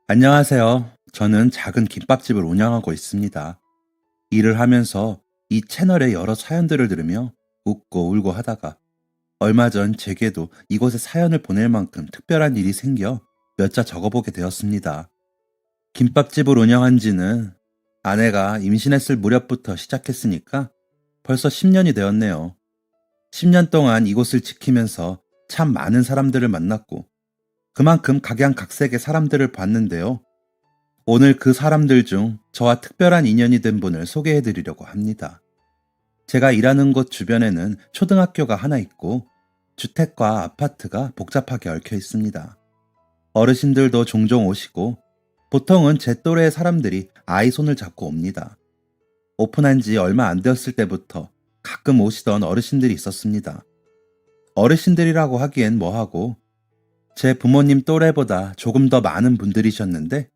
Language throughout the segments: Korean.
안녕하세요. 저는 작은 김밥집을 운영하고 있습니다. 일을 하면서 이 채널의 여러 사연들을 들으며 웃고 울고 하다가 얼마 전 제게도 이곳에 사연을 보낼 만큼 특별한 일이 생겨 몇 자 적어보게 되었습니다. 김밥집을 운영한 지는 아내가 임신했을 무렵부터 시작했으니까 벌써 10년이 되었네요. 10년 동안 이곳을 지키면서 참 많은 사람들을 만났고 그만큼 각양각색의 사람들을 봤는데요. 오늘 그 사람들 중 저와 특별한 인연이 된 분을 소개해 드리려고 합니다. 제가 일하는 곳 주변에는 초등학교가 하나 있고 주택과 아파트가 복잡하게 얽혀 있습니다. 어르신들도 종종 오시고 보통은 제 또래의 사람들이 아이 손을 잡고 옵니다. 오픈한 지 얼마 안 되었을 때부터 가끔 오시던 어르신들이 있었습니다. 어르신들이라고 하기엔 뭐하고 제 부모님 또래보다 조금 더 많은 분들이셨는데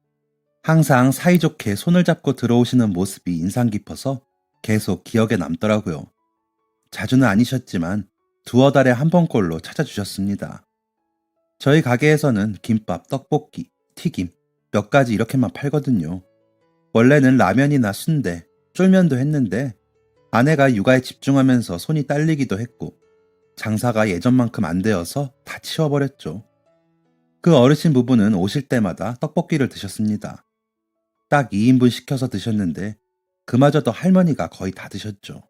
항상 사이좋게 손을 잡고 들어오시는 모습이 인상 깊어서 계속 기억에 남더라고요. 자주는 아니셨지만 두어 달에 한 번꼴로 찾아주셨습니다. 저희 가게에서는 김밥, 떡볶이, 튀김 몇 가지 이렇게만 팔거든요. 원래는 라면이나 순대, 쫄면도 했는데 아내가 육아에 집중하면서 손이 딸리기도 했고 장사가 예전만큼 안 되어서 다 치워버렸죠. 그 어르신 부부는 오실 때마다 떡볶이를 드셨습니다. 딱 2인분 시켜서 드셨는데 그마저도 할머니가 거의 다 드셨죠.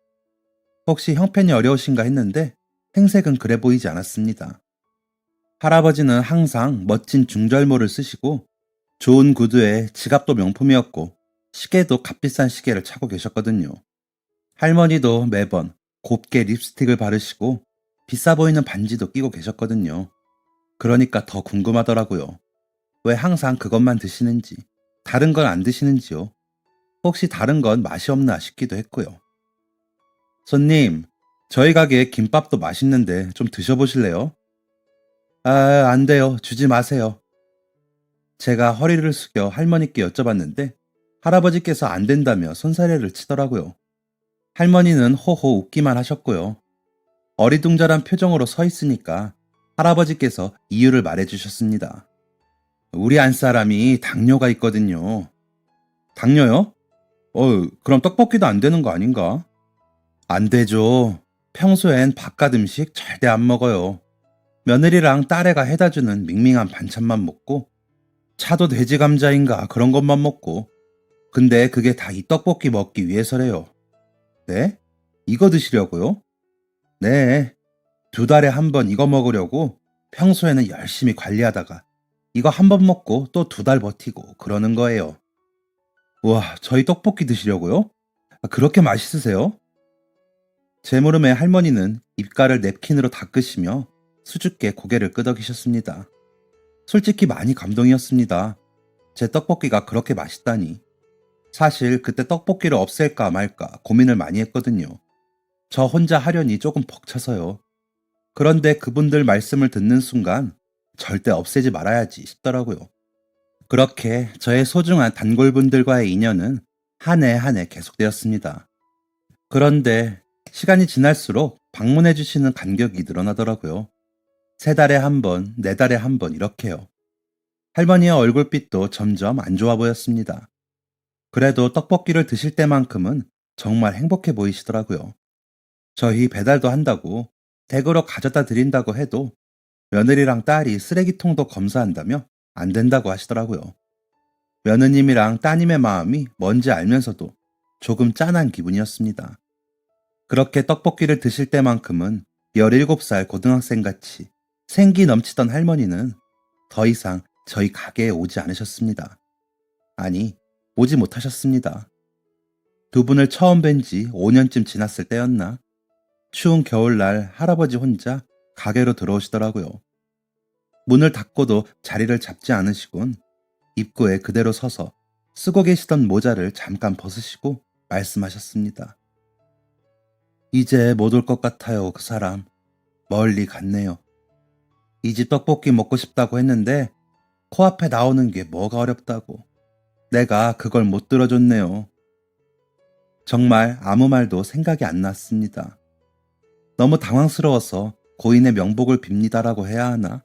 혹시 형편이 어려우신가 했는데 행색은 그래 보이지 않았습니다. 할아버지는 항상 멋진 중절모를 쓰시고 좋은 구두에 지갑도 명품이었고 시계도 값비싼 시계를 차고 계셨거든요. 할머니도 매번 곱게 립스틱을 바르시고 비싸 보이는 반지도 끼고 계셨거든요. 그러니까 더 궁금하더라고요. 왜 항상 그것만 드시는지, 다른 건 안 드시는지요? 혹시 다른 건 맛이 없나 싶기도 했고요. 손님, 저희 가게 김밥도 맛있는데 좀 드셔보실래요? 아, 안 돼요. 주지 마세요. 제가 허리를 숙여 할머니께 여쭤봤는데 할아버지께서 안 된다며 손사래를 치더라고요. 할머니는 호호 웃기만 하셨고요. 어리둥절한 표정으로 서 있으니까 할아버지께서 이유를 말해주셨습니다. 우리 안사람이 당뇨가 있거든요. 당뇨요? 그럼 떡볶이도 안 되는 거 아닌가? 안 되죠. 평소엔 바깥 음식 절대 안 먹어요. 며느리랑 딸애가 해다 주는 밍밍한 반찬만 먹고 차도 돼지 감자인가 그런 것만 먹고 근데 그게 다 이 떡볶이 먹기 위해서래요. 네? 이거 드시려고요? 네. 2달에 한 번 이거 먹으려고 평소에는 열심히 관리하다가 이거 한 번 먹고 또 2달 버티고 그러는 거예요. 우와, 저희 떡볶이 드시려고요? 그렇게 맛있으세요? 제 물음에 할머니는 입가를 냅킨으로 닦으시며 수줍게 고개를 끄덕이셨습니다. 솔직히 많이 감동이었습니다. 제 떡볶이가 그렇게 맛있다니. 사실 그때 떡볶이를 없앨까 말까 고민을 많이 했거든요. 저 혼자 하려니 조금 벅차서요. 그런데 그분들 말씀을 듣는 순간 절대 없애지 말아야지 싶더라고요. 그렇게 저의 소중한 단골분들과의 인연은 한 해 한 해 계속되었습니다. 그런데 시간이 지날수록 방문해 주시는 간격이 늘어나더라고요. 3달에 한 번, 4달에 한 번 이렇게요. 할머니의 얼굴빛도 점점 안 좋아 보였습니다. 그래도 떡볶이를 드실 때만큼은 정말 행복해 보이시더라고요. 저희 배달도 한다고 댁으로 가져다 드린다고 해도 며느리랑 딸이 쓰레기통도 검사한다며 안 된다고 하시더라고요. 며느님이랑 따님의 마음이 뭔지 알면서도 조금 짠한 기분이었습니다. 그렇게 떡볶이를 드실 때만큼은 17살 고등학생같이 생기 넘치던 할머니는 더 이상 저희 가게에 오지 않으셨습니다. 아니, 오지 못하셨습니다. 두 분을 처음 뵌 지 5년쯤 지났을 때였나? 추운 겨울날 할아버지 혼자 가게로 들어오시더라고요. 문을 닫고도 자리를 잡지 않으시곤 입구에 그대로 서서 쓰고 계시던 모자를 잠깐 벗으시고 말씀하셨습니다. 이제 못 올 것 같아요, 그 사람. 멀리 갔네요. 이 집 떡볶이 먹고 싶다고 했는데 코앞에 나오는 게 뭐가 어렵다고. 내가 그걸 못 들어줬네요. 정말 아무 말도 생각이 안 났습니다. 너무 당황스러워서 고인의 명복을 빕니다라고 해야 하나?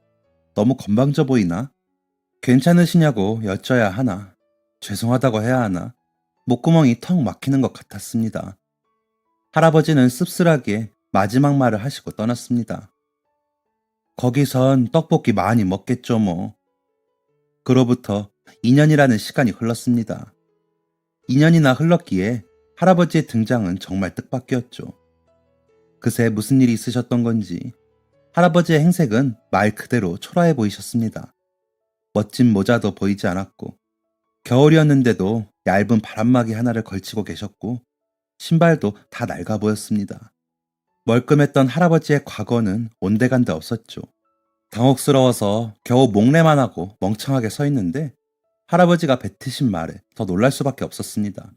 너무 건방져 보이나? 괜찮으시냐고 여쭤야 하나, 죄송하다고 해야 하나, 목구멍이 턱 막히는 것 같았습니다. 할아버지는 씁쓸하게 마지막 말을 하시고 떠났습니다. 거기선 떡볶이 많이 먹겠죠 뭐. 그로부터 2년이라는 시간이 흘렀습니다. 2년이나 흘렀기에 할아버지의 등장은 정말 뜻밖이었죠. 그새 무슨 일이 있으셨던 건지 할아버지의 행색은 말 그대로 초라해 보이셨습니다. 멋진 모자도 보이지 않았고 겨울이었는데도 얇은 바람막이 하나를 걸치고 계셨고 신발도 다 낡아 보였습니다. 멀끔했던 할아버지의 과거는 온데간데 없었죠. 당혹스러워서 겨우 목례만 하고 멍청하게 서 있는데 할아버지가 뱉으신 말에 더 놀랄 수밖에 없었습니다.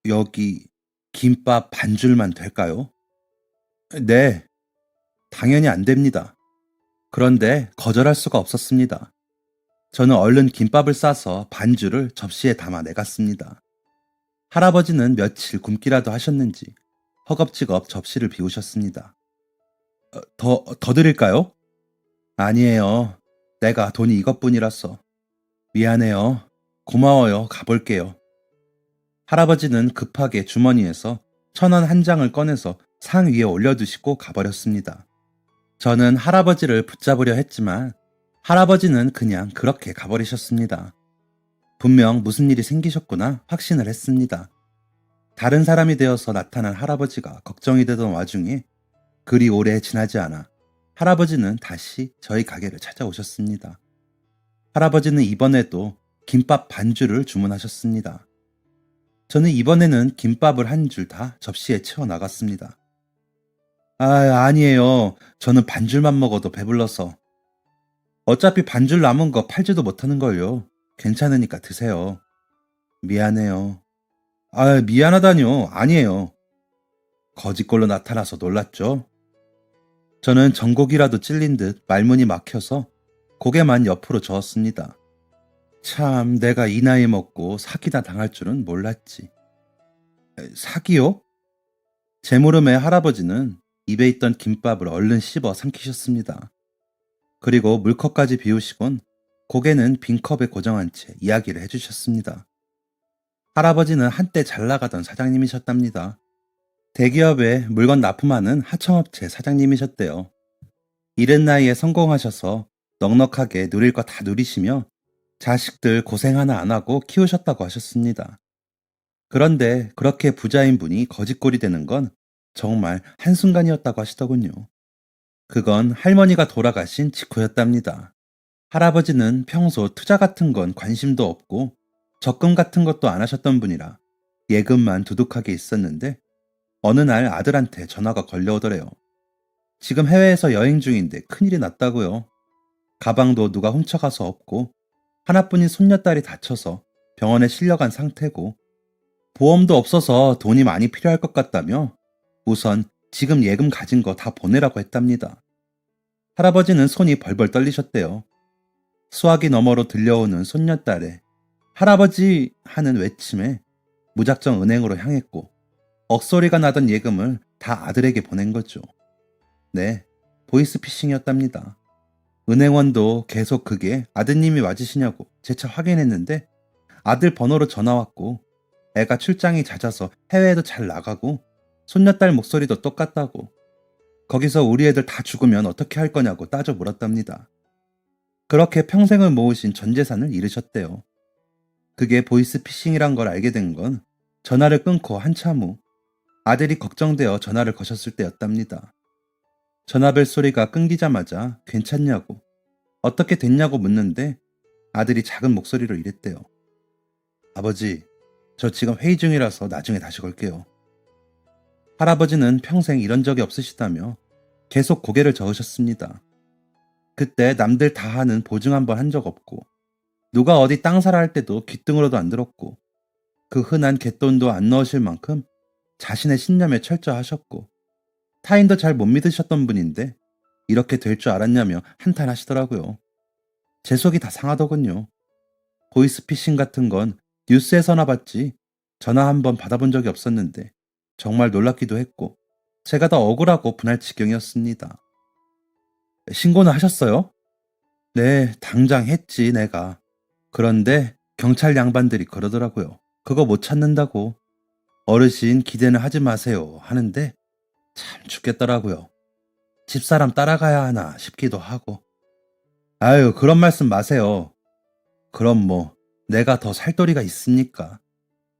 여기 김밥 반줄만 될까요? 네, 당연히 안 됩니다. 그런데 거절할 수가 없었습니다. 저는 얼른 김밥을 싸서 반줄을 접시에 담아 내갔습니다. 할아버지는 며칠 굶기라도 하셨는지 허겁지겁 접시를 비우셨습니다. 더 드릴까요? 아니에요. 내가 돈이 이것뿐이라서. 미안해요. 고마워요. 가볼게요. 할아버지는 급하게 주머니에서 1,000원 한 장을 꺼내서 상 위에 올려두시고 가버렸습니다. 저는 할아버지를 붙잡으려 했지만 할아버지는 그냥 그렇게 가버리셨습니다. 분명 무슨 일이 생기셨구나 확신을 했습니다. 다른 사람이 되어서 나타난 할아버지가 걱정이 되던 와중에 그리 오래 지나지 않아 할아버지는 다시 저희 가게를 찾아오셨습니다. 할아버지는 이번에도 김밥 반줄을 주문하셨습니다. 저는 이번에는 김밥을 한 줄 다 접시에 채워 나갔습니다. 아니에요. 저는 반줄만 먹어도 배불러서. 어차피 반줄 남은 거 팔지도 못하는걸요. 괜찮으니까 드세요. 미안해요. 미안하다뇨. 아니에요. 거짓골로 나타나서 놀랐죠? 저는 전곡이라도 찔린 듯 말문이 막혀서 고개만 옆으로 저었습니다. 참, 내가 이 나이 먹고 사기나 당할 줄은 몰랐지. 사기요? 제 물음에 할아버지는 입에 있던 김밥을 얼른 씹어 삼키셨습니다. 그리고 물컵까지 비우시곤 고개는 빈컵에 고정한 채 이야기를 해주셨습니다. 할아버지는 한때 잘 나가던 사장님이셨답니다. 대기업에 물건 납품하는 하청업체 사장님이셨대요. 이른 나이에 성공하셔서 넉넉하게 누릴 거 다 누리시며 자식들 고생 하나 안 하고 키우셨다고 하셨습니다. 그런데 그렇게 부자인 분이 거짓골이 되는 건 정말 한순간이었다고 하시더군요. 그건 할머니가 돌아가신 직후였답니다. 할아버지는 평소 투자 같은 건 관심도 없고 적금 같은 것도 안 하셨던 분이라 예금만 두둑하게 있었는데 어느 날 아들한테 전화가 걸려오더래요. 지금 해외에서 여행 중인데 큰일이 났다고요. 가방도 누가 훔쳐가서 없고 하나뿐인 손녀딸이 다쳐서 병원에 실려간 상태고 보험도 없어서 돈이 많이 필요할 것 같다며 우선 지금 예금 가진 거 다 보내라고 했답니다. 할아버지는 손이 벌벌 떨리셨대요. 수화기 너머로 들려오는 손녀딸의 할아버지 하는 외침에 무작정 은행으로 향했고 억소리가 나던 예금을 다 아들에게 보낸 거죠. 네, 보이스피싱이었답니다. 은행원도 계속 그게 아드님이 맞으시냐고 재차 확인했는데 아들 번호로 전화 왔고 애가 출장이 잦아서 해외에도 잘 나가고 손녀딸 목소리도 똑같다고 거기서 우리 애들 다 죽으면 어떻게 할 거냐고 따져 물었답니다. 그렇게 평생을 모으신 전 재산을 잃으셨대요. 그게 보이스피싱이란 걸 알게 된 건 전화를 끊고 한참 후 아들이 걱정되어 전화를 거셨을 때였답니다. 전화벨 소리가 끊기자마자 괜찮냐고 어떻게 됐냐고 묻는데 아들이 작은 목소리로 이랬대요. 아버지, 저 지금 회의 중이라서 나중에 다시 걸게요. 할아버지는 평생 이런 적이 없으시다며 계속 고개를 저으셨습니다. 그때 남들 다 하는 보증 한 번 한 적 없고 누가 어디 땅 사라 할 때도 귓등으로도 안 들었고 그 흔한 갯돈도 안 넣으실 만큼 자신의 신념에 철저하셨고 타인도 잘 못 믿으셨던 분인데 이렇게 될 줄 알았냐며 한탄하시더라고요. 제 속이 다 상하더군요. 보이스피싱 같은 건 뉴스에서나 봤지 전화 한 번 받아본 적이 없었는데 정말 놀랍기도 했고 제가 더 억울하고 분할 지경이었습니다. 신고는 하셨어요? 네, 당장 했지, 내가. 그런데 경찰 양반들이 그러더라고요. 그거 못 찾는다고. 어르신 기대는 하지 마세요. 하는데 참 죽겠더라고요. 집사람 따라가야 하나 싶기도 하고. 아유, 그런 말씀 마세요. 그럼 뭐, 내가 더 살 도리가 있습니까?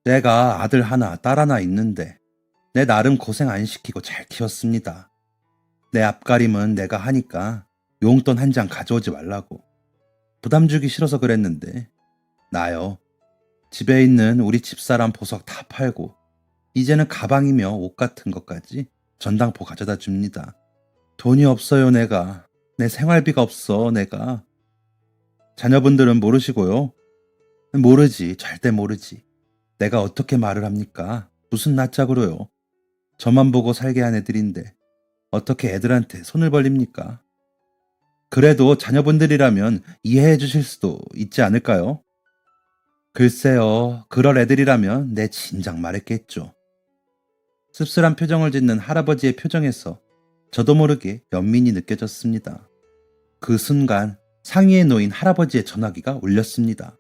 내가 아들 하나, 딸 하나 있는데, 내 나름 고생 안 시키고 잘 키웠습니다. 내 앞가림은 내가 하니까 용돈 한 장 가져오지 말라고. 부담 주기 싫어서 그랬는데, 나요. 집에 있는 우리 집사람 보석 다 팔고, 이제는 가방이며 옷 같은 것까지 전당포 가져다 줍니다. 돈이 없어요, 내가. 내 생활비가 없어, 내가. 자녀분들은 모르시고요. 모르지, 절대 모르지. 내가 어떻게 말을 합니까? 무슨 낯짝으로요. 저만 보고 살게 한 애들인데 어떻게 애들한테 손을 벌립니까? 그래도 자녀분들이라면 이해해 주실 수도 있지 않을까요? 글쎄요, 그럴 애들이라면 내 진작 말했겠죠. 씁쓸한 표정을 짓는 할아버지의 표정에서 저도 모르게 연민이 느껴졌습니다. 그 순간 상의에 놓인 할아버지의 전화기가 울렸습니다.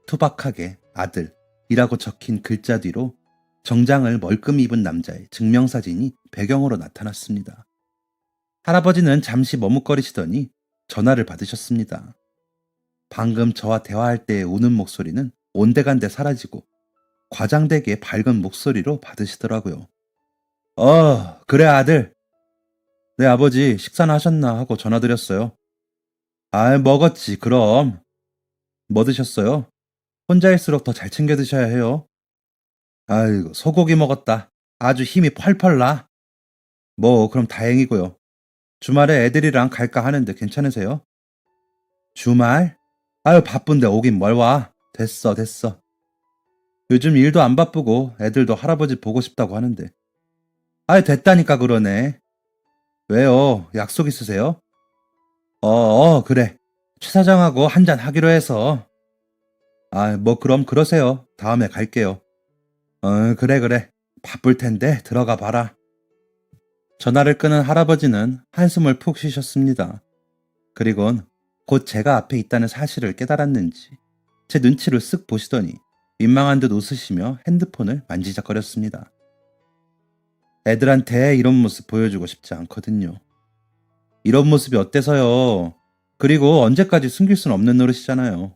투박하게 아들이라고 적힌 글자 뒤로 정장을 멀끔 입은 남자의 증명사진이 배경으로 나타났습니다. 할아버지는 잠시 머뭇거리시더니 전화를 받으셨습니다. 방금 저와 대화할 때의 우는 목소리는 온데간데 사라지고 과장되게 밝은 목소리로 받으시더라고요. 그래 아들. 네 아버지 식사나 하셨나 하고 전화드렸어요. 아 먹었지 그럼. 뭐 드셨어요? 혼자일수록 더 잘 챙겨 드셔야 해요. 아이고 소고기 먹었다. 아주 힘이 펄펄 나. 뭐 그럼 다행이고요. 주말에 애들이랑 갈까 하는데 괜찮으세요? 주말? 아유 바쁜데 오긴 뭘 와. 됐어 됐어. 요즘 일도 안 바쁘고 애들도 할아버지 보고 싶다고 하는데. 아유 됐다니까 그러네. 왜요? 약속 있으세요? 그래. 최 사장하고 한잔 하기로 해서. 아, 뭐 그럼 그러세요. 다음에 갈게요. 그래 그래. 바쁠 텐데 들어가 봐라. 전화를 끊은 할아버지는 한숨을 푹 쉬셨습니다. 그리곤 곧 제가 앞에 있다는 사실을 깨달았는지 제 눈치를 쓱 보시더니 민망한 듯 웃으시며 핸드폰을 만지작거렸습니다. 애들한테 이런 모습 보여주고 싶지 않거든요. 이런 모습이 어때서요? 그리고 언제까지 숨길 순 없는 노릇이잖아요.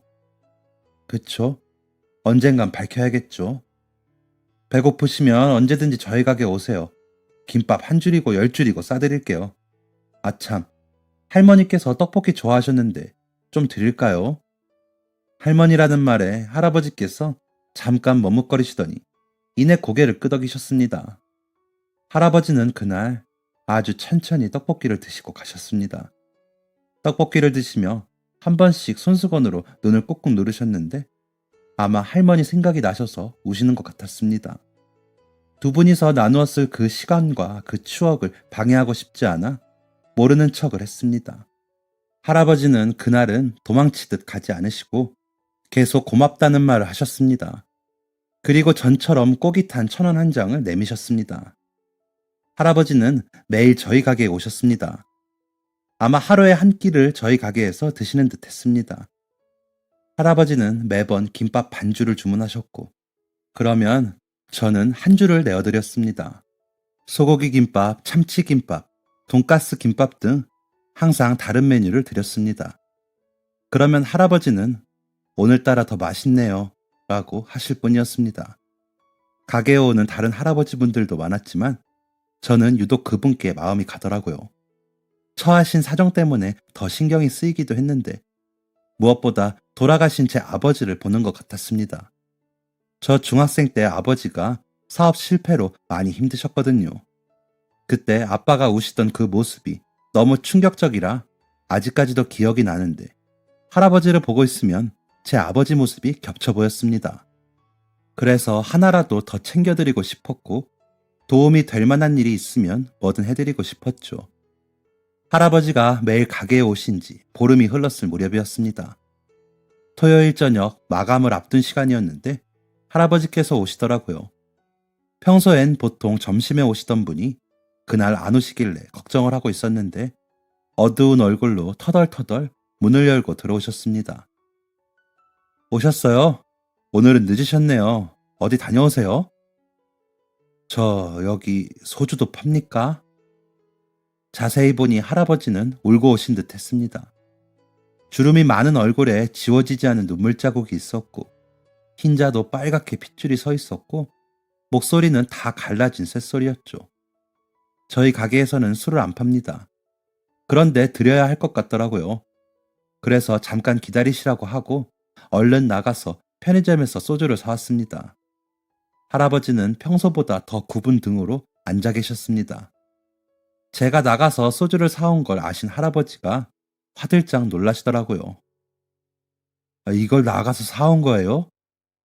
그쵸? 언젠간 밝혀야겠죠. 배고프시면 언제든지 저희 가게 오세요. 김밥 한 줄이고 10줄이고 싸드릴게요. 아참, 할머니께서 떡볶이 좋아하셨는데 좀 드릴까요? 할머니라는 말에 할아버지께서 잠깐 머뭇거리시더니 이내 고개를 끄덕이셨습니다. 할아버지는 그날 아주 천천히 떡볶이를 드시고 가셨습니다. 떡볶이를 드시며 한 번씩 손수건으로 눈을 꾹꾹 누르셨는데 아마 할머니 생각이 나셔서 우시는 것 같았습니다. 두 분이서 나누었을 그 시간과 그 추억을 방해하고 싶지 않아 모르는 척을 했습니다. 할아버지는 그날은 도망치듯 가지 않으시고 계속 고맙다는 말을 하셨습니다. 그리고 전처럼 꼬깃 한 1,000원 한 장을 내미셨습니다. 할아버지는 매일 저희 가게에 오셨습니다. 아마 하루에 한 끼를 저희 가게에서 드시는 듯 했습니다. 할아버지는 매번 김밥 반줄을 주문하셨고, 그러면 저는 한 줄을 내어드렸습니다. 소고기 김밥, 참치 김밥, 돈가스 김밥 등 항상 다른 메뉴를 드렸습니다. 그러면 할아버지는 오늘따라 더 맛있네요 라고 하실 뿐이었습니다. 가게에 오는 다른 할아버지 분들도 많았지만 저는 유독 그분께 마음이 가더라고요. 처하신 사정 때문에 더 신경이 쓰이기도 했는데 무엇보다 돌아가신 제 아버지를 보는 것 같았습니다. 저 중학생 때 아버지가 사업 실패로 많이 힘드셨거든요. 그때 아빠가 우시던 그 모습이 너무 충격적이라 아직까지도 기억이 나는데 할아버지를 보고 있으면 제 아버지 모습이 겹쳐 보였습니다. 그래서 하나라도 더 챙겨드리고 싶었고 도움이 될 만한 일이 있으면 뭐든 해드리고 싶었죠. 할아버지가 매일 가게에 오신 지 보름이 흘렀을 무렵이었습니다. 토요일 저녁 마감을 앞둔 시간이었는데 할아버지께서 오시더라고요. 평소엔 보통 점심에 오시던 분이 그날 안 오시길래 걱정을 하고 있었는데 어두운 얼굴로 터덜터덜 문을 열고 들어오셨습니다. 오셨어요? 오늘은 늦으셨네요. 어디 다녀오세요? 저 여기 소주도 팝니까? 자세히 보니 할아버지는 울고 오신 듯 했습니다. 주름이 많은 얼굴에 지워지지 않은 눈물 자국이 있었고, 흰자도 빨갛게 핏줄이 서 있었고, 목소리는 다 갈라진 쇳소리였죠. 저희 가게에서는 술을 안 팝니다. 그런데 드려야 할 것 같더라고요. 그래서 잠깐 기다리시라고 하고 얼른 나가서 편의점에서 소주를 사왔습니다. 할아버지는 평소보다 더 굽은 등으로 앉아 계셨습니다. 제가 나가서 소주를 사온 걸 아신 할아버지가 화들짝 놀라시더라고요. "아, 이걸 나가서 사온 거예요?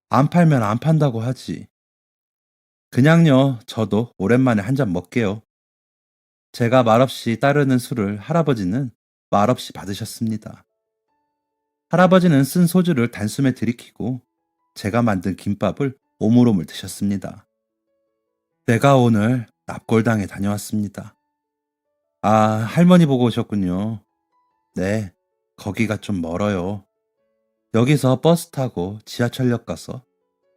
안 팔면 안 판다고 하지." "그냥요, 저도 오랜만에 한 잔 먹게요." 제가 말없이 따르는 술을 할아버지는 말없이 받으셨습니다. 할아버지는 쓴 소주를 단숨에 들이키고 제가 만든 김밥을 오물오물 드셨습니다. "내가 오늘 납골당에 다녀왔습니다." "아, 할머니 보고 오셨군요." "네, 거기가 좀 멀어요. 여기서 버스 타고 지하철역 가서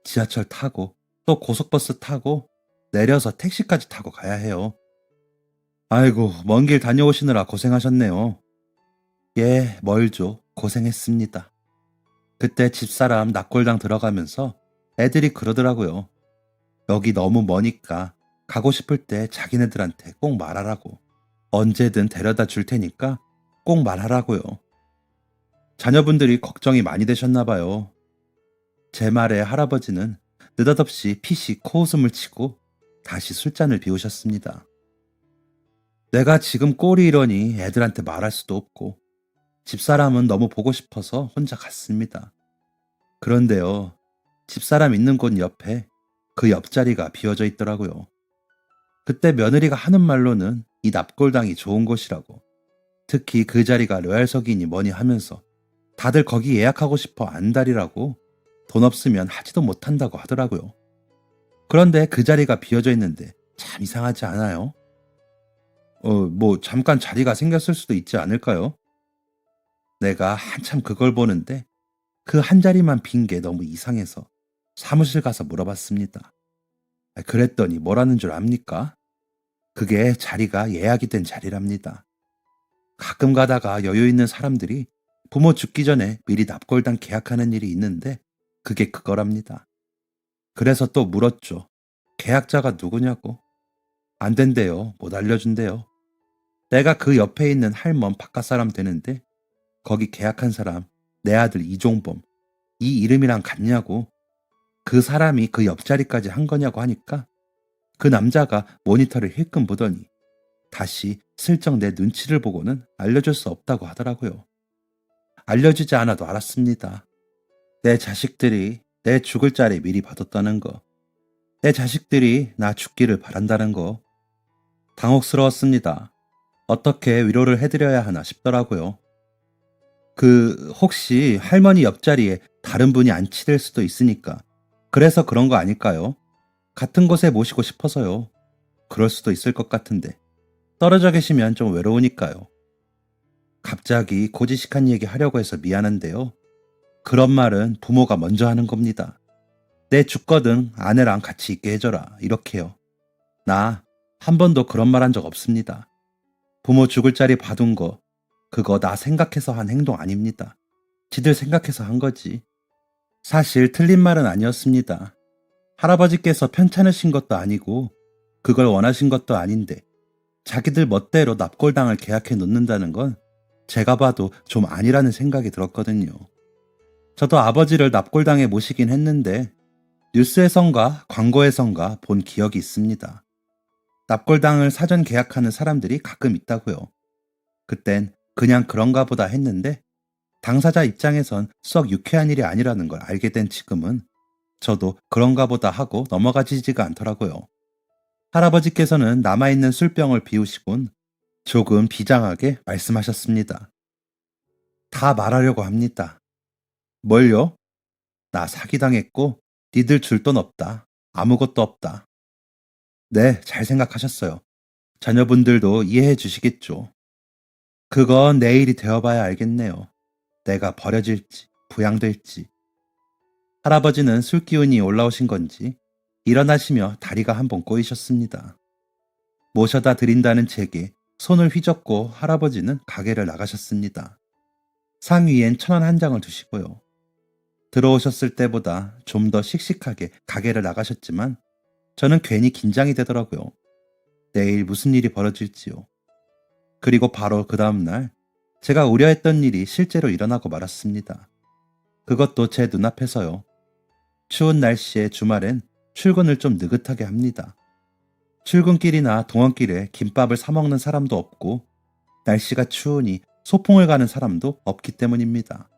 지하철 타고 또 고속버스 타고 내려서 택시까지 타고 가야 해요." "아이고, 먼 길 다녀오시느라 고생하셨네요." "예, 멀죠. 고생했습니다." 그때 집사람 납골당 들어가면서 애들이 그러더라고요. "여기 너무 머니까 가고 싶을 때 자기네들한테 꼭 말하라고. 언제든 데려다 줄 테니까 꼭 말하라고요." 자녀분들이 걱정이 많이 되셨나 봐요. 제 말에 할아버지는 느닷없이 피식 코웃음을 치고 다시 술잔을 비우셨습니다. "내가 지금 꼴이 이러니 애들한테 말할 수도 없고 집사람은 너무 보고 싶어서 혼자 갔습니다. 그런데요, 집사람 있는 곳 옆에 그 옆자리가 비어져 있더라고요. 그때 며느리가 하는 말로는 이 납골당이 좋은 곳이라고, 특히 그 자리가 로얄석이니 뭐니 하면서 다들 거기 예약하고 싶어 안달이라고 돈 없으면 하지도 못한다고 하더라고요. 그런데 그 자리가 비어져 있는데 참 이상하지 않아요? 뭐 잠깐 자리가 생겼을 수도 있지 않을까요? 내가 한참 그걸 보는데 그 한 자리만 빈 게 너무 이상해서 사무실 가서 물어봤습니다. 그랬더니 뭐라는 줄 압니까? 그게 자리가 예약이 된 자리랍니다. 가끔 가다가 여유 있는 사람들이 부모 죽기 전에 미리 납골당 계약하는 일이 있는데 그게 그거랍니다. 그래서 또 물었죠. 계약자가 누구냐고. 안 된대요. 못 알려준대요. 내가 그 옆에 있는 할멈 바깥 사람 되는데 거기 계약한 사람 내 아들 이종범 이 이름이랑 같냐고. 그 사람이 그 옆자리까지 한 거냐고 하니까 그 남자가 모니터를 힐끔 보더니 다시 슬쩍 내 눈치를 보고는 알려줄 수 없다고 하더라고요. 알려주지 않아도 알았습니다. 내 자식들이 내 죽을 자리 미리 봐뒀다는 거. 내 자식들이 나 죽기를 바란다는 거. 당혹스러웠습니다. 어떻게 위로를 해드려야 하나 싶더라고요. 혹시 할머니 옆자리에 다른 분이 앉히될 수도 있으니까 그래서 그런 거 아닐까요? 같은 곳에 모시고 싶어서요. 그럴 수도 있을 것 같은데 떨어져 계시면 좀 외로우니까요. 갑자기 고지식한 얘기 하려고 해서 미안한데요. 그런 말은 부모가 먼저 하는 겁니다. 내 죽거든 아내랑 같이 있게 해줘라 이렇게요. 나 한 번도 그런 말 한 적 없습니다. 부모 죽을 자리 봐둔 거 그거 나 생각해서 한 행동 아닙니다. 지들 생각해서 한 거지. 사실 틀린 말은 아니었습니다. 할아버지께서 편찮으신 것도 아니고 그걸 원하신 것도 아닌데 자기들 멋대로 납골당을 계약해 놓는다는 건 제가 봐도 좀 아니라는 생각이 들었거든요. 저도 아버지를 납골당에 모시긴 했는데 뉴스에선가 광고에선가 본 기억이 있습니다. 납골당을 사전 계약하는 사람들이 가끔 있다고요. 그땐 그냥 그런가 보다 했는데 당사자 입장에선 썩 유쾌한 일이 아니라는 걸 알게 된 지금은 저도 그런가 보다 하고 넘어가지지가 않더라고요. 할아버지께서는 남아있는 술병을 비우시곤 조금 비장하게 말씀하셨습니다. 다 말하려고 합니다. 뭘요? 나 사기당했고 니들 줄 돈 없다. 아무것도 없다. 네, 잘 생각하셨어요. 자녀분들도 이해해 주시겠죠. 그건 내일이 되어봐야 알겠네요. 내가 버려질지 부양될지. 할아버지는 술 기운이 올라오신 건지 일어나시며 다리가 한 번 꼬이셨습니다. 모셔다 드린다는 제게 손을 휘젓고 할아버지는 가게를 나가셨습니다. 상위엔 1,000원 한 장을 두시고요. 들어오셨을 때보다 좀 더 씩씩하게 가게를 나가셨지만 저는 괜히 긴장이 되더라고요. 내일 무슨 일이 벌어질지요. 그리고 바로 그 다음날 제가 우려했던 일이 실제로 일어나고 말았습니다. 그것도 제 눈앞에서요. 추운 날씨에 주말엔 출근을 좀 느긋하게 합니다. 출근길이나 동원길에 김밥을 사 먹는 사람도 없고 날씨가 추우니 소풍을 가는 사람도 없기 때문입니다.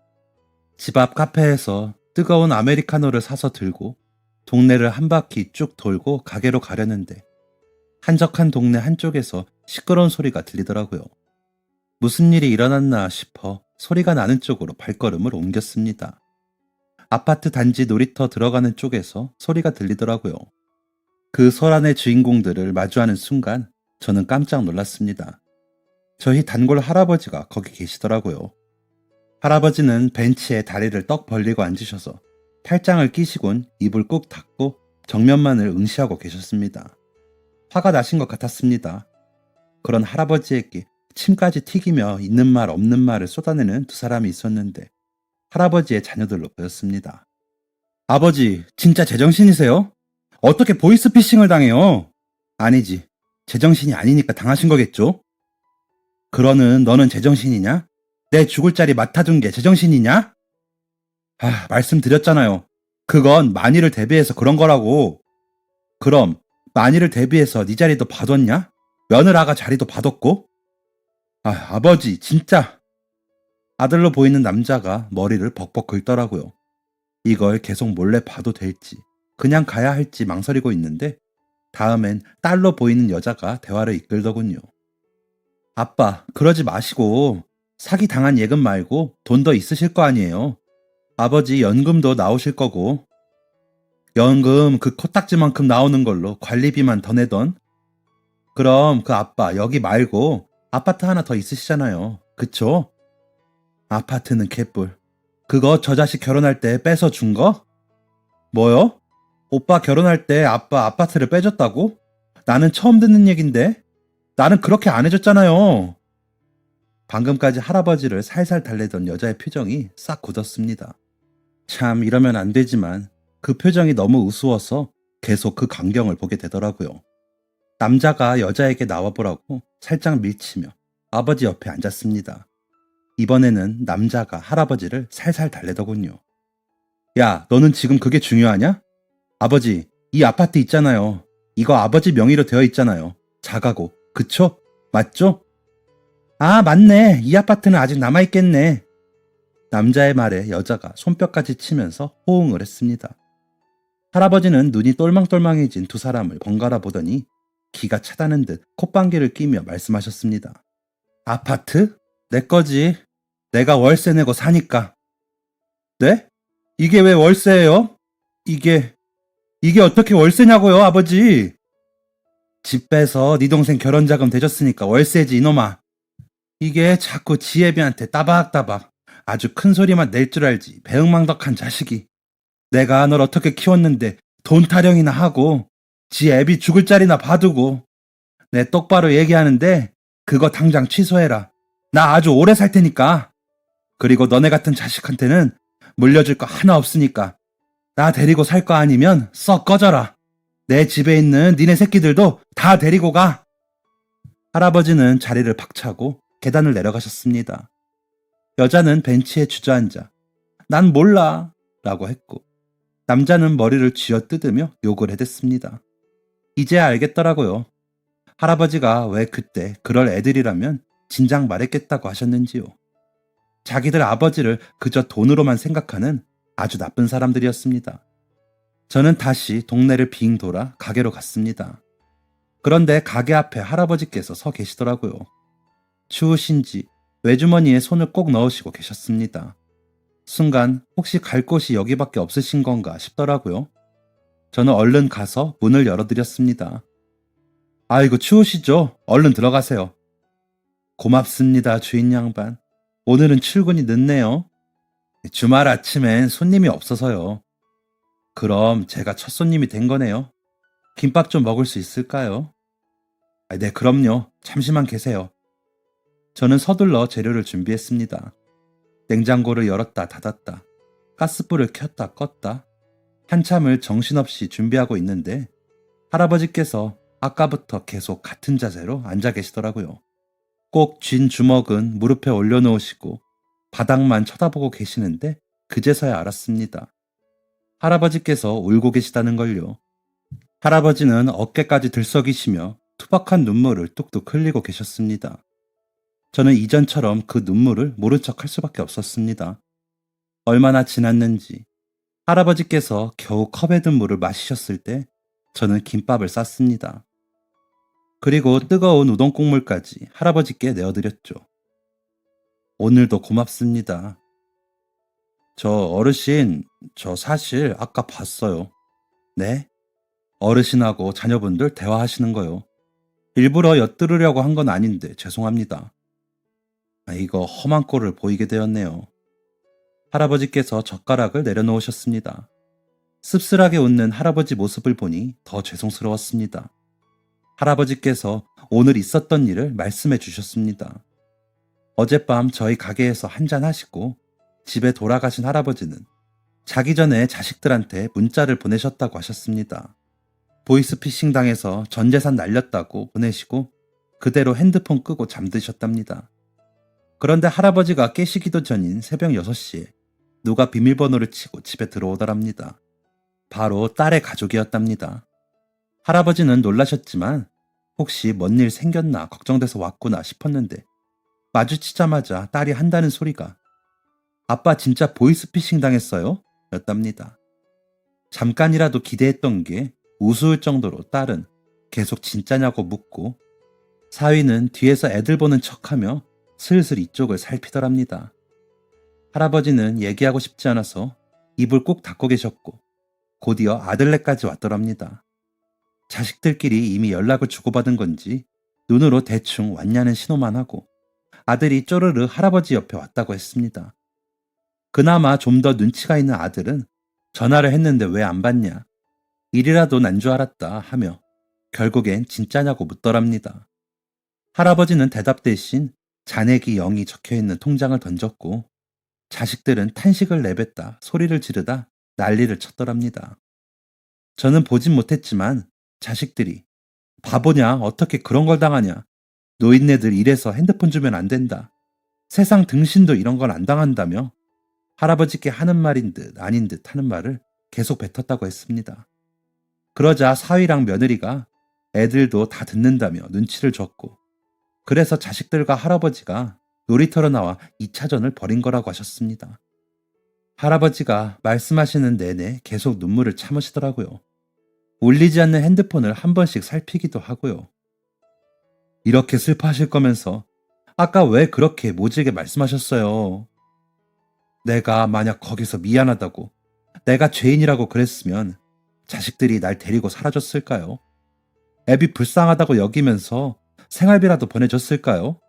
집 앞 카페에서 뜨거운 아메리카노를 사서 들고 동네를 한 바퀴 쭉 돌고 가게로 가려는데 한적한 동네 한쪽에서 시끄러운 소리가 들리더라고요. 무슨 일이 일어났나 싶어 소리가 나는 쪽으로 발걸음을 옮겼습니다. 아파트 단지 놀이터 들어가는 쪽에서 소리가 들리더라고요. 그 소란의 주인공들을 마주하는 순간 저는 깜짝 놀랐습니다. 저희 단골 할아버지가 거기 계시더라고요. 할아버지는 벤치에 다리를 떡 벌리고 앉으셔서 팔짱을 끼시곤 입을 꾹 닫고 정면만을 응시하고 계셨습니다. 화가 나신 것 같았습니다. 그런 할아버지에게 침까지 튀기며 있는 말 없는 말을 쏟아내는 두 사람이 있었는데 할아버지의 자녀들로 보였습니다. 아버지, 진짜 제정신이세요? 어떻게 보이스피싱을 당해요? 아니지, 제정신이 아니니까 당하신 거겠죠? 그러는 너는 제정신이냐? 내 죽을 자리 맡아준 게 제정신이냐? 말씀드렸잖아요. 그건 만일을 대비해서 그런 거라고. 그럼 만일을 대비해서 네 자리도 봐뒀냐? 며느라가 자리도 봐뒀고? 아버지, 진짜. 아들로 보이는 남자가 머리를 벅벅 긁더라고요. 이걸 계속 몰래 봐도 될지, 그냥 가야 할지 망설이고 있는데 다음엔 딸로 보이는 여자가 대화를 이끌더군요. 아빠, 그러지 마시고 사기 당한 예금 말고 돈 더 있으실 거 아니에요. 아버지 연금도 나오실 거고. 연금 그 코딱지만큼 나오는 걸로 관리비만 더 내던. 그럼 그 아빠 여기 말고 아파트 하나 더 있으시잖아요. 그쵸? 아파트는 개뿔. 그거 저 자식 결혼할 때 뺏어 준 거? 뭐요? 오빠 결혼할 때 아빠 아파트를 빼줬다고? 나는 처음 듣는 얘긴데. 나는 그렇게 안 해줬잖아요. 방금까지 할아버지를 살살 달래던 여자의 표정이 싹 굳었습니다. 참 이러면 안 되지만 그 표정이 너무 우스워서 계속 그 광경을 보게 되더라고요. 남자가 여자에게 나와보라고 살짝 밀치며 아버지 옆에 앉았습니다. 이번에는 남자가 할아버지를 살살 달래더군요. 야, 너는 지금 그게 중요하냐? 아버지, 이 아파트 있잖아요. 이거 아버지 명의로 되어 있잖아요. 자가고, 그쵸? 맞죠? 맞네. 이 아파트는 아직 남아있겠네. 남자의 말에 여자가 손뼉까지 치면서 호응을 했습니다. 할아버지는 눈이 똘망똘망해진 두 사람을 번갈아 보더니 기가 차다는 듯 콧방귀를 끼며 말씀하셨습니다. 아파트? 내 거지. 내가 월세 내고 사니까. 네? 이게 왜 월세예요? 이게 어떻게 월세냐고요, 아버지? 집 빼서 네 동생 결혼자금 대줬으니까 월세지, 이놈아. 이게 자꾸 지 애비한테 따박따박 아주 큰 소리만 낼 줄 알지, 배응망덕한 자식이. 내가 널 어떻게 키웠는데 돈 타령이나 하고 지 애비 죽을 자리나 봐두고. 내 똑바로 얘기하는데 그거 당장 취소해라. 나 아주 오래 살 테니까. 그리고 너네 같은 자식한테는 물려줄 거 하나 없으니까 나 데리고 살 거 아니면 썩 꺼져라. 내 집에 있는 니네 새끼들도 다 데리고 가. 할아버지는 자리를 박차고 계단을 내려가셨습니다. 여자는 벤치에 주저앉아 난 몰라 라고 했고 남자는 머리를 쥐어뜯으며 욕을 해댔습니다. 이제야 알겠더라고요. 할아버지가 왜 그때 그럴 애들이라면 진작 말했겠다고 하셨는지요. 자기들 아버지를 그저 돈으로만 생각하는 아주 나쁜 사람들이었습니다. 저는 다시 동네를 빙 돌아 가게로 갔습니다. 그런데 가게 앞에 할아버지께서 서 계시더라고요. 추우신지 외주머니에 손을 꼭 넣으시고 계셨습니다. 순간 혹시 갈 곳이 여기밖에 없으신 건가 싶더라고요. 저는 얼른 가서 문을 열어드렸습니다. 아이고 추우시죠? 얼른 들어가세요. 고맙습니다, 주인 양반. 오늘은 출근이 늦네요. 주말 아침엔 손님이 없어서요. 그럼 제가 첫 손님이 된 거네요. 김밥 좀 먹을 수 있을까요? 네, 그럼요. 잠시만 계세요. 저는 서둘러 재료를 준비했습니다. 냉장고를 열었다 닫았다. 가스불을 켰다 껐다. 한참을 정신없이 준비하고 있는데 할아버지께서 아까부터 계속 같은 자세로 앉아 계시더라고요. 꼭 쥔 주먹은 무릎에 올려놓으시고 바닥만 쳐다보고 계시는데 그제서야 알았습니다. 할아버지께서 울고 계시다는 걸요. 할아버지는 어깨까지 들썩이시며 투박한 눈물을 뚝뚝 흘리고 계셨습니다. 저는 이전처럼 그 눈물을 모른 척 할 수밖에 없었습니다. 얼마나 지났는지 할아버지께서 겨우 컵에 든 물을 마시셨을 때 저는 김밥을 쌌습니다. 그리고 뜨거운 우동 국물까지 할아버지께 내어드렸죠. 오늘도 고맙습니다. 저 어르신, 저 사실 아까 봤어요. 네? 어르신하고 자녀분들 대화하시는 거요. 일부러 엿들으려고 한 건 아닌데 죄송합니다. 이거 험한 꼴을 보이게 되었네요. 할아버지께서 젓가락을 내려놓으셨습니다. 씁쓸하게 웃는 할아버지 모습을 보니 더 죄송스러웠습니다. 할아버지께서 오늘 있었던 일을 말씀해 주셨습니다. 어젯밤 저희 가게에서 한잔 하시고 집에 돌아가신 할아버지는 자기 전에 자식들한테 문자를 보내셨다고 하셨습니다. 보이스피싱 당해서 전 재산 날렸다고 보내시고 그대로 핸드폰 끄고 잠드셨답니다. 그런데 할아버지가 깨시기도 전인 새벽 6시에 누가 비밀번호를 치고 집에 들어오더랍니다. 바로 딸의 가족이었답니다. 할아버지는 놀라셨지만 혹시 뭔 일 생겼나 걱정돼서 왔구나 싶었는데 마주치자마자 딸이 한다는 소리가 아빠 진짜 보이스피싱 당했어요? 였답니다. 잠깐이라도 기대했던 게 우스울 정도로 딸은 계속 진짜냐고 묻고 사위는 뒤에서 애들 보는 척하며 슬슬 이쪽을 살피더랍니다. 할아버지는 얘기하고 싶지 않아서 입을 꾹 닫고 계셨고 곧이어 아들네까지 왔더랍니다. 자식들끼리 이미 연락을 주고받은 건지 눈으로 대충 왔냐는 신호만 하고 아들이 쪼르르 할아버지 옆에 왔다고 했습니다. 그나마 좀 더 눈치가 있는 아들은 전화를 했는데 왜 안 받냐, 일이라도 난 줄 알았다 하며 결국엔 진짜냐고 묻더랍니다. 할아버지는 대답 대신 잔액이 0이 적혀있는 통장을 던졌고 자식들은 탄식을 내뱉다 소리를 지르다 난리를 쳤더랍니다. 저는 보진 못했지만 자식들이 바보냐 어떻게 그런 걸 당하냐, 노인네들 이래서 핸드폰 주면 안 된다, 세상 등신도 이런 걸 안 당한다며 할아버지께 하는 말인 듯 아닌 듯 하는 말을 계속 뱉었다고 했습니다. 그러자 사위랑 며느리가 애들도 다 듣는다며 눈치를 줬고 그래서 자식들과 할아버지가 놀이터로 나와 2차전을 벌인 거라고 하셨습니다. 할아버지가 말씀하시는 내내 계속 눈물을 참으시더라고요. 울리지 않는 핸드폰을 한 번씩 살피기도 하고요. 이렇게 슬퍼하실 거면서 아까 왜 그렇게 모질게 말씀하셨어요? 내가 만약 거기서 미안하다고, 내가 죄인이라고 그랬으면 자식들이 날 데리고 사라졌을까요? 애비 불쌍하다고 여기면서 생활비라도 보내줬을까요?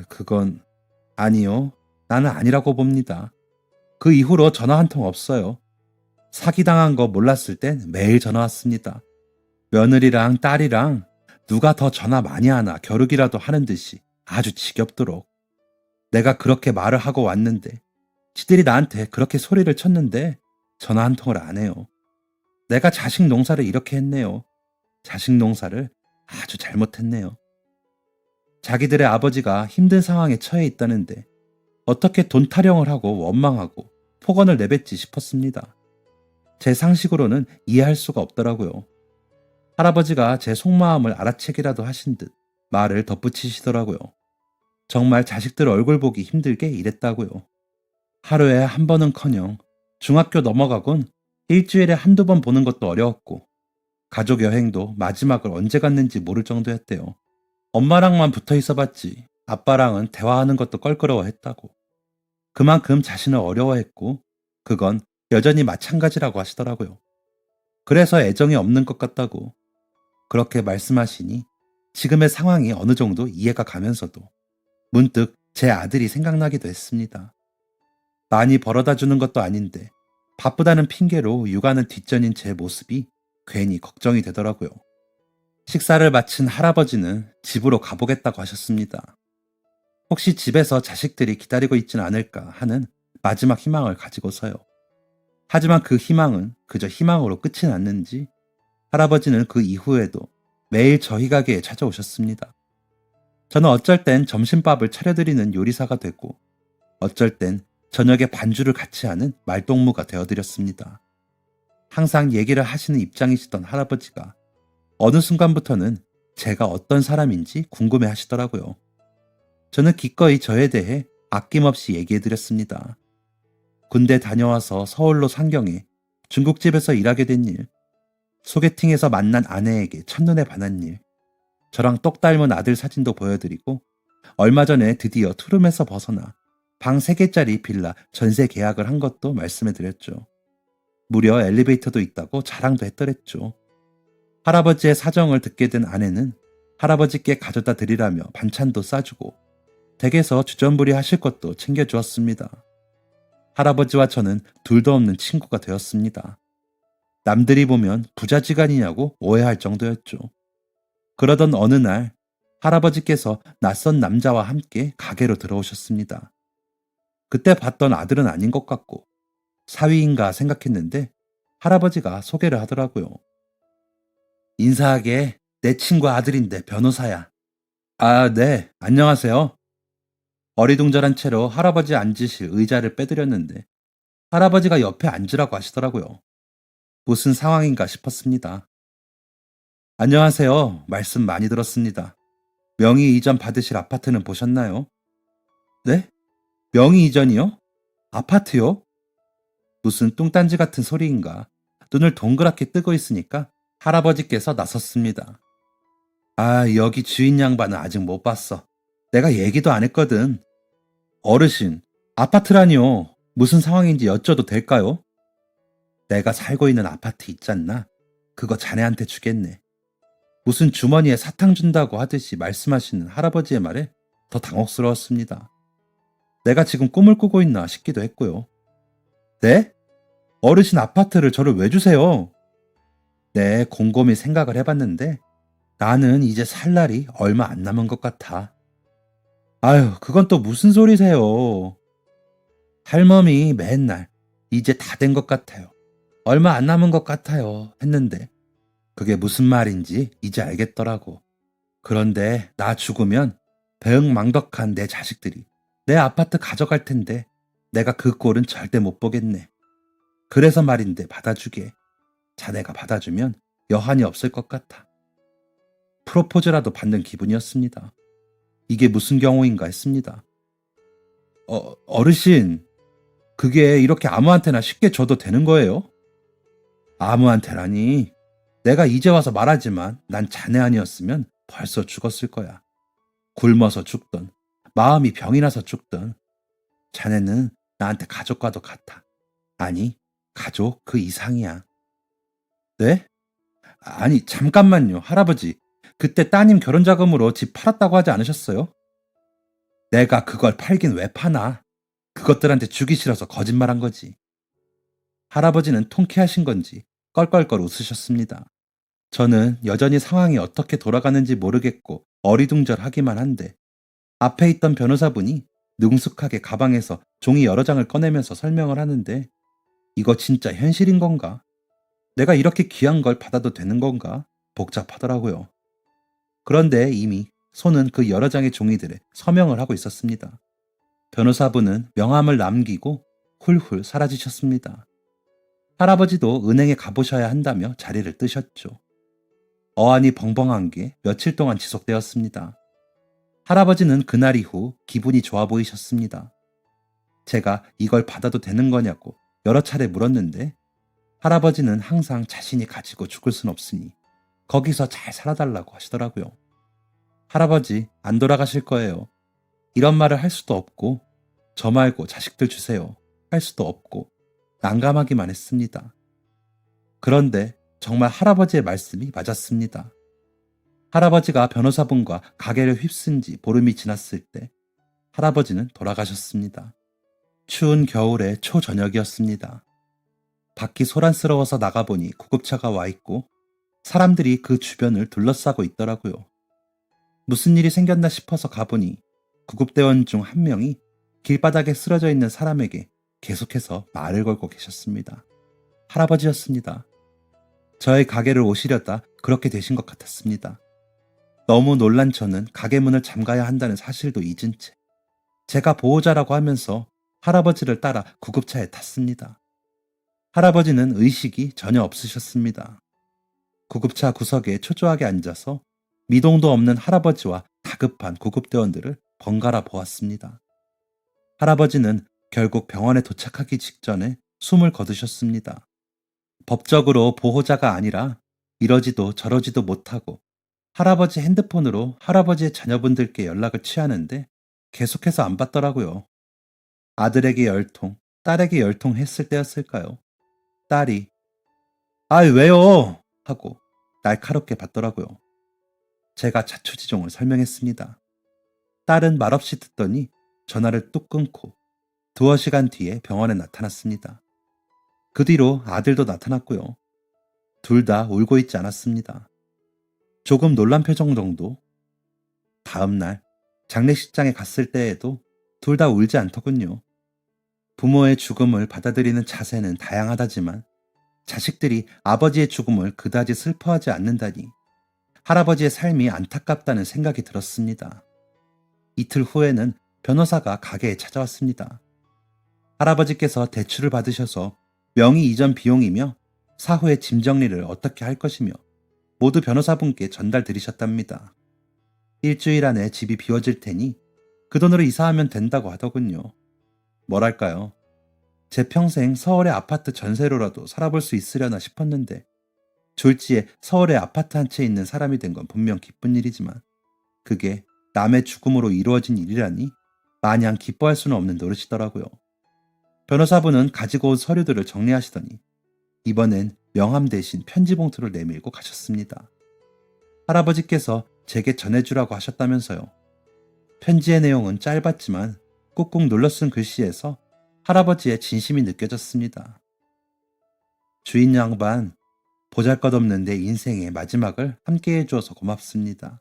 그건 아니요. 나는 아니라고 봅니다. 그 이후로 전화 한 통 없어요. 사기당한 거 몰랐을 땐 매일 전화 왔습니다. 며느리랑 딸이랑 누가 더 전화 많이 하나 겨루기라도 하는 듯이 아주 지겹도록. 내가 그렇게 말을 하고 왔는데 지들이 나한테 그렇게 소리를 쳤는데 전화 한 통을 안 해요. 내가 자식 농사를 이렇게 했네요. 자식 농사를 아주 잘못했네요. 자기들의 아버지가 힘든 상황에 처해 있다는데 어떻게 돈 타령을 하고 원망하고 폭언을 내뱉지 싶었습니다. 제 상식으로는 이해할 수가 없더라고요. 할아버지가 제 속마음을 알아채기라도 하신 듯 말을 덧붙이시더라고요. 정말 자식들 얼굴 보기 힘들게 일했다고요. 하루에 한 번은커녕 중학교 넘어가곤 일주일에 한두 번 보는 것도 어려웠고 가족 여행도 마지막을 언제 갔는지 모를 정도였대요. 엄마랑만 붙어 있어봤지 아빠랑은 대화하는 것도 껄끄러워했다고. 그만큼 자신을 어려워했고 그건 여전히 마찬가지라고 하시더라고요. 그래서 애정이 없는 것 같다고 그렇게 말씀하시니 지금의 상황이 어느 정도 이해가 가면서도 문득 제 아들이 생각나기도 했습니다. 많이 벌어다 주는 것도 아닌데 바쁘다는 핑계로 육아는 뒷전인 제 모습이 괜히 걱정이 되더라고요. 식사를 마친 할아버지는 집으로 가보겠다고 하셨습니다. 혹시 집에서 자식들이 기다리고 있진 않을까 하는 마지막 희망을 가지고서요. 하지만 그 희망은 그저 희망으로 끝이 났는지 할아버지는 그 이후에도 매일 저희 가게에 찾아오셨습니다. 저는 어쩔 땐 점심밥을 차려드리는 요리사가 되고 어쩔 땐 저녁에 반주를 같이 하는 말동무가 되어드렸습니다. 항상 얘기를 하시는 입장이시던 할아버지가 어느 순간부터는 제가 어떤 사람인지 궁금해 하시더라고요. 저는 기꺼이 저에 대해 아낌없이 얘기해드렸습니다. 군대 다녀와서 서울로 상경해 중국집에서 일하게 된 일, 소개팅에서 만난 아내에게 첫눈에 반한 일, 저랑 똑 닮은 아들 사진도 보여드리고 얼마 전에 드디어 투룸에서 벗어나 방 3개짜리 빌라 전세 계약을 한 것도 말씀해드렸죠. 무려 엘리베이터도 있다고 자랑도 했더랬죠. 할아버지의 사정을 듣게 된 아내는 할아버지께 가져다 드리라며 반찬도 싸주고 댁에서 주전부리 하실 것도 챙겨주었습니다. 할아버지와 저는 둘도 없는 친구가 되었습니다. 남들이 보면 부자지간이냐고 오해할 정도였죠. 그러던 어느 날 할아버지께서 낯선 남자와 함께 가게로 들어오셨습니다. 그때 봤던 아들은 아닌 것 같고 사위인가 생각했는데 할아버지가 소개를 하더라고요. 인사하게 내 친구 아들인데 변호사야. 아, 네, 안녕하세요. 어리둥절한 채로 할아버지 앉으실 의자를 빼드렸는데 할아버지가 옆에 앉으라고 하시더라고요. 무슨 상황인가 싶었습니다. 안녕하세요. 말씀 많이 들었습니다. 명의 이전 받으실 아파트는 보셨나요? 네? 명의 이전이요? 아파트요? 무슨 뚱딴지 같은 소리인가. 눈을 동그랗게 뜨고 있으니까 할아버지께서 나섰습니다. 아, 여기 주인 양반은 아직 못 봤어. 내가 얘기도 안 했거든. 어르신, 아파트라니요. 무슨 상황인지 여쭤도 될까요? 내가 살고 있는 아파트 있잖나. 그거 자네한테 주겠네. 무슨 주머니에 사탕 준다고 하듯이 말씀하시는 할아버지의 말에 더 당혹스러웠습니다. 내가 지금 꿈을 꾸고 있나 싶기도 했고요. 네? 어르신 아파트를 저를 왜 주세요? 네, 곰곰이 생각을 해봤는데 나는 이제 살 날이 얼마 안 남은 것 같아. 아유, 그건 또 무슨 소리세요? 할멈이 맨날 이제 다 된 것 같아요. 얼마 안 남은 것 같아요. 했는데 그게 무슨 말인지 이제 알겠더라고. 그런데 나 죽으면 배응망덕한 내 자식들이 내 아파트 가져갈 텐데 내가 그 꼴은 절대 못 보겠네. 그래서 말인데 받아주게. 자네가 받아주면 여한이 없을 것 같아. 프로포즈라도 받는 기분이었습니다. 이게 무슨 경우인가 했습니다. 어르신, 그게 이렇게 아무한테나 쉽게 줘도 되는 거예요? 아무한테라니. 내가 이제 와서 말하지만 난 자네 아니었으면 벌써 죽었을 거야. 굶어서 죽던, 마음이 병이 나서 죽던. 자네는 나한테 가족과도 같아. 아니, 가족 그 이상이야. 네? 아니, 잠깐만요, 할아버지. 그때 따님 결혼 자금으로 집 팔았다고 하지 않으셨어요? 내가 그걸 팔긴 왜 파나? 그것들한테 주기 싫어서 거짓말한 거지. 할아버지는 통쾌하신 건지 껄껄껄 웃으셨습니다. 저는 여전히 상황이 어떻게 돌아가는지 모르겠고 어리둥절하기만 한데 앞에 있던 변호사분이 능숙하게 가방에서 종이 여러 장을 꺼내면서 설명을 하는데 이거 진짜 현실인 건가? 내가 이렇게 귀한 걸 받아도 되는 건가? 복잡하더라고요. 그런데 이미 손은 그 여러 장의 종이들에 서명을 하고 있었습니다. 변호사분은 명함을 남기고 훌훌 사라지셨습니다. 할아버지도 은행에 가보셔야 한다며 자리를 뜨셨죠. 어안이 벙벙한 게 며칠 동안 지속되었습니다. 할아버지는 그날 이후 기분이 좋아 보이셨습니다. 제가 이걸 받아도 되는 거냐고 여러 차례 물었는데 할아버지는 항상 자신이 가지고 죽을 순 없으니 거기서 잘 살아달라고 하시더라고요. 할아버지 안 돌아가실 거예요. 이런 말을 할 수도 없고 저 말고 자식들 주세요 할 수도 없고 난감하기만 했습니다. 그런데 정말 할아버지의 말씀이 맞았습니다. 할아버지가 변호사분과 가게를 휩쓴 지 보름이 지났을 때 할아버지는 돌아가셨습니다. 추운 겨울의 초저녁이었습니다. 밖이 소란스러워서 나가보니 구급차가 와 있고 사람들이 그 주변을 둘러싸고 있더라고요. 무슨 일이 생겼나 싶어서 가보니 구급대원 중 한 명이 길바닥에 쓰러져 있는 사람에게 계속해서 말을 걸고 계셨습니다. 할아버지였습니다. 저의 가게를 오시려다 그렇게 되신 것 같았습니다. 너무 놀란 저는 가게 문을 잠가야 한다는 사실도 잊은 채 제가 보호자라고 하면서 할아버지를 따라 구급차에 탔습니다. 할아버지는 의식이 전혀 없으셨습니다. 구급차 구석에 초조하게 앉아서 미동도 없는 할아버지와 다급한 구급대원들을 번갈아 보았습니다. 할아버지는 결국 병원에 도착하기 직전에 숨을 거두셨습니다. 법적으로 보호자가 아니라 이러지도 저러지도 못하고 할아버지 핸드폰으로 할아버지의 자녀분들께 연락을 취하는데 계속해서 안 받더라고요. 아들에게 열통, 딸에게 열통 했을 때였을까요? 딸이 "아이 왜요?" 하고 날카롭게 받더라고요. 제가 자초지종을 설명했습니다. 딸은 말없이 듣더니 전화를 뚝 끊고 두어 시간 뒤에 병원에 나타났습니다. 그 뒤로 아들도 나타났고요. 둘 다 울고 있지 않았습니다. 조금 놀란 표정 정도. 다음 날 장례식장에 갔을 때에도 둘 다 울지 않더군요. 부모의 죽음을 받아들이는 자세는 다양하다지만 자식들이 아버지의 죽음을 그다지 슬퍼하지 않는다니 할아버지의 삶이 안타깝다는 생각이 들었습니다. 이틀 후에는 변호사가 가게에 찾아왔습니다. 할아버지께서 대출을 받으셔서 명의 이전 비용이며 사후에 짐 정리를 어떻게 할 것이며 모두 변호사분께 전달드리셨답니다. 일주일 안에 집이 비워질 테니 그 돈으로 이사하면 된다고 하더군요. 뭐랄까요. 제 평생 서울의 아파트 전세로라도 살아볼 수 있으려나 싶었는데 졸지에 서울의 아파트 한 채에 있는 사람이 된 건 분명 기쁜 일이지만 그게 남의 죽음으로 이루어진 일이라니 마냥 기뻐할 수는 없는 노릇이더라고요. 변호사분은 가지고 온 서류들을 정리하시더니 이번엔 명함 대신 편지 봉투를 내밀고 가셨습니다. 할아버지께서 제게 전해주라고 하셨다면서요. 편지의 내용은 짧았지만 꾹꾹 눌러 쓴 글씨에서 할아버지의 진심이 느껴졌습니다. 주인 양반, 보잘것없는 내 인생의 마지막을 함께 해주어서 고맙습니다.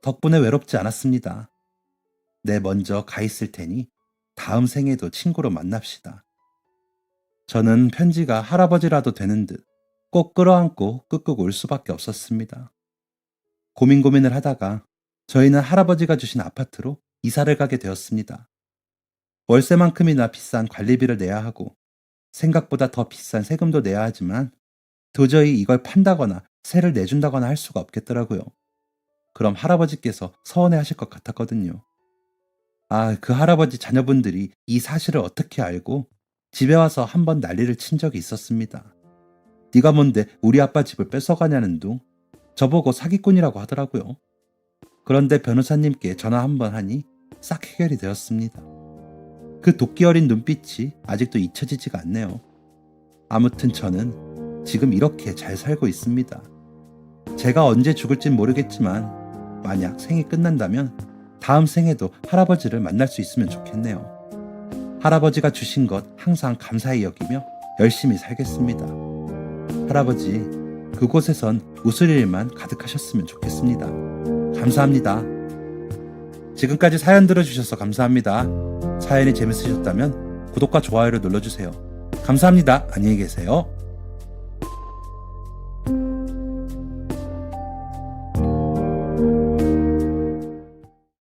덕분에 외롭지 않았습니다. 내 먼저 가 있을 테니 다음 생에도 친구로 만납시다. 저는 편지가 할아버지라도 되는 듯 꼭 끌어안고 끄끄 울 수밖에 없었습니다. 고민을 하다가 저희는 할아버지가 주신 아파트로 이사를 가게 되었습니다. 월세만큼이나 비싼 관리비를 내야 하고 생각보다 더 비싼 세금도 내야 하지만 도저히 이걸 판다거나 세를 내준다거나 할 수가 없겠더라고요. 그럼 할아버지께서 서운해하실 것 같았거든요. 그 할아버지 자녀분들이 이 사실을 어떻게 알고 집에 와서 한번 난리를 친 적이 있었습니다. 네가 뭔데 우리 아빠 집을 뺏어가냐는 둥 저보고 사기꾼이라고 하더라고요. 그런데 변호사님께 전화 한번 하니 싹 해결이 되었습니다. 그 도끼 어린 눈빛이 아직도 잊혀지지가 않네요. 아무튼 저는 지금 이렇게 잘 살고 있습니다. 제가 언제 죽을진 모르겠지만 만약 생이 끝난다면 다음 생에도 할아버지를 만날 수 있으면 좋겠네요. 할아버지가 주신 것 항상 감사히 여기며 열심히 살겠습니다. 할아버지, 그곳에선 웃을 일만 가득하셨으면 좋겠습니다. 감사합니다. 지금까지 사연 들어주셔서 감사합니다. 사연이 재밌으셨다면 구독과 좋아요를 눌러주세요. 감사합니다. 안녕히 계세요.